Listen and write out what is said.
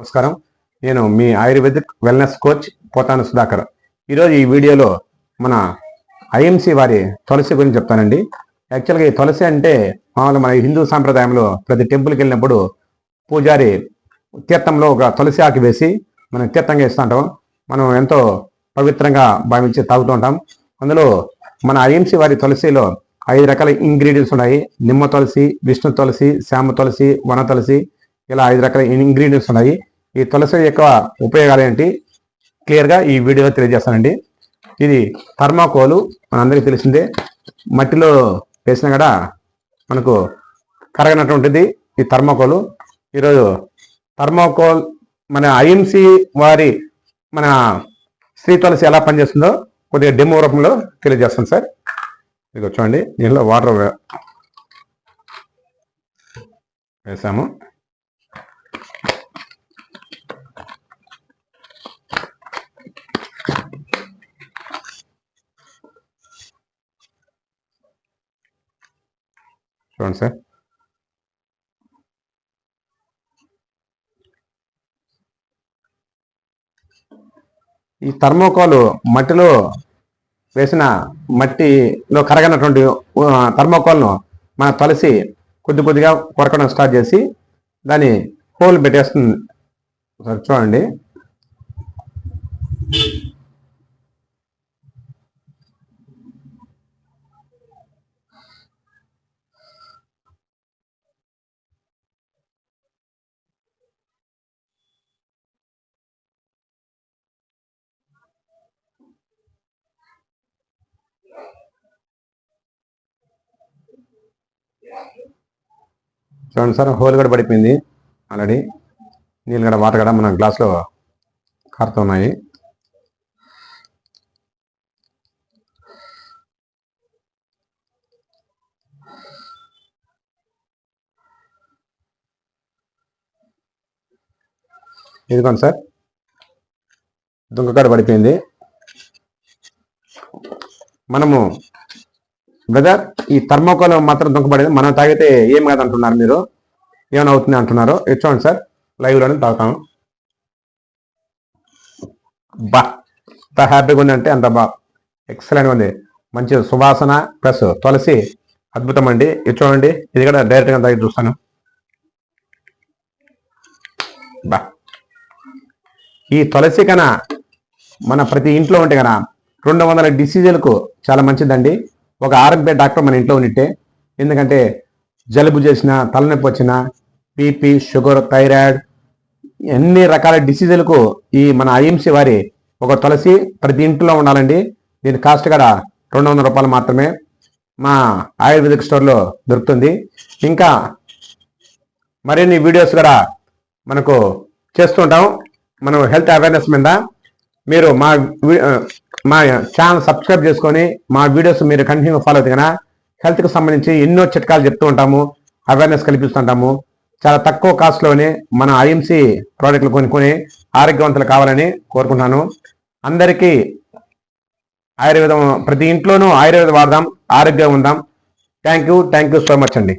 నమస్కారం. నేను మీ ayurvedic wellness coach పోతాను సుధాకర్. ఈరోజు ఈ వీడియోలో మన ఐఎంసి వారి తులసి గురించి చెప్తానండి. యాక్చువల్గా ఈ తులసి అంటే మామూలుగా మన హిందూ సాంప్రదాయంలో ప్రతి టెంపుల్కి వెళ్ళినప్పుడు పూజారి తీర్థంలో ఒక తులసి ఆకు వేసి మనం తీర్థంగా ఇస్తూ ఉంటాం. మనం ఎంతో పవిత్రంగా భావించి తాగుతూ ఉంటాం. అందులో మన ఐఎంసి వారి తులసిలో 5 రకాల ఇంగ్రీడియంట్స్ ఉన్నాయి. నిమ్మ తులసి, విష్ణు తులసి, శ్యామ తులసి, వన తులసి, ఇలా 5 రకాల ఇంగ్రీడియంట్స్ ఉన్నాయి. ఈ తులసి యొక్క ఉపయోగాలు ఏంటి క్లియర్గా ఈ వీడియోలో తెలియజేస్తానండి. ఇది థర్మాకోలు, మనందరికీ తెలిసిందే. మట్టిలో వేసినా కూడా మనకు కరగనటువంటిది ఈ థర్మాకోలు. ఈరోజు థర్మాకోల్ మన ఐఎంసి వారి మన శ్రీ తులసి ఎలా పనిచేస్తుందో కొద్దిగా డెమో రూపంలో తెలియజేస్తాను సార్. ఇది చూడండి, దీనిలో వాటర్ వేసాము. చూడండి సార్, ఈ థర్మోకోల్ మట్టిలో వేసిన మట్టిలో కరగనటువంటి థర్మోకోల్ను మన తులసి కొద్ది కొద్దిగా కొరకడం స్టార్ట్ చేసి దాన్ని హోల్ పెట్టేస్తుంది సార్. చూడండి, చూడండి సార్, హోల్ కూడా పడిపోయింది ఆల్రెడీ. నీళ్ళు కూడా వాటర్ కూడా మన గ్లాస్లో కారుతున్నాయి. ఇదిగోండి సార్, దుంకకాడ పడిపోయింది. మనము బ్రదర్ ఈ థర్మోకోల్ మాత్రం దుంకబడేది, మనం తాగితే ఏం కాదు అంటున్నారు మీరు, ఏమైనా అవుతుంది అంటున్నారు. ఇది చూడండి సార్, లైవ్లోనే తాగుతాము. ఎంత హ్యాపీగా ఉంది అంటే అంత ఎక్సలెంట్గా ఉంది. మంచి సువాసన ప్లస్ తులసి అద్భుతం అండి. ఇది చూడండి, ఇది కూడా డైరెక్ట్గా తాగి చూస్తాను. ఈ తులసి కన్నా మన ప్రతి ఇంట్లో ఉంటే కన్నా 200 డిసీజులకు చాలా మంచిదండి. ఒక ఆర్ఎంపీ డాక్టర్ మన ఇంట్లో ఉండితే, ఎందుకంటే జలుబు చేసిన, తలనొప్పి వచ్చిన, బీపీ, షుగర్, థైరాయిడ్, ఎన్ని రకాల డిసీజులకు ఈ మన ఐఎంసి వారి ఒక తులసి ప్రతి ఇంట్లో ఉండాలండి. దీని కాస్ట్ కూడా 200 రూపాయలు మాత్రమే మా ఆయుర్వేదిక్ స్టోర్లో దొరుకుతుంది. ఇంకా మరిన్ని వీడియోస్ కూడా మనకు చేస్తుంటాం. మనం హెల్త్ అవేర్నెస్ మీద మీరు మా ఛానల్ సబ్స్క్రైబ్ చేసుకొని మా వీడియోస్ మీరు కంటిన్యూగా ఫాలో అవుతుంది కదా. హెల్త్కి సంబంధించి ఎన్నో చిట్కాలు చెప్తూ ఉంటాము, అవేర్నెస్ కల్పిస్తుంటాము. చాలా తక్కువ కాస్ట్లోనే మన ఐఎంసి ప్రోడక్ట్లు కొనుక్కొని ఆరోగ్యవంతులు కావాలని కోరుకుంటున్నాను. అందరికీ ఆయుర్వేదం, ప్రతి ఇంట్లోనూ ఆయుర్వేదం వాడదాం, ఆరోగ్యంగా ఉందాం. థ్యాంక్ యూ సో మచ్ అండి.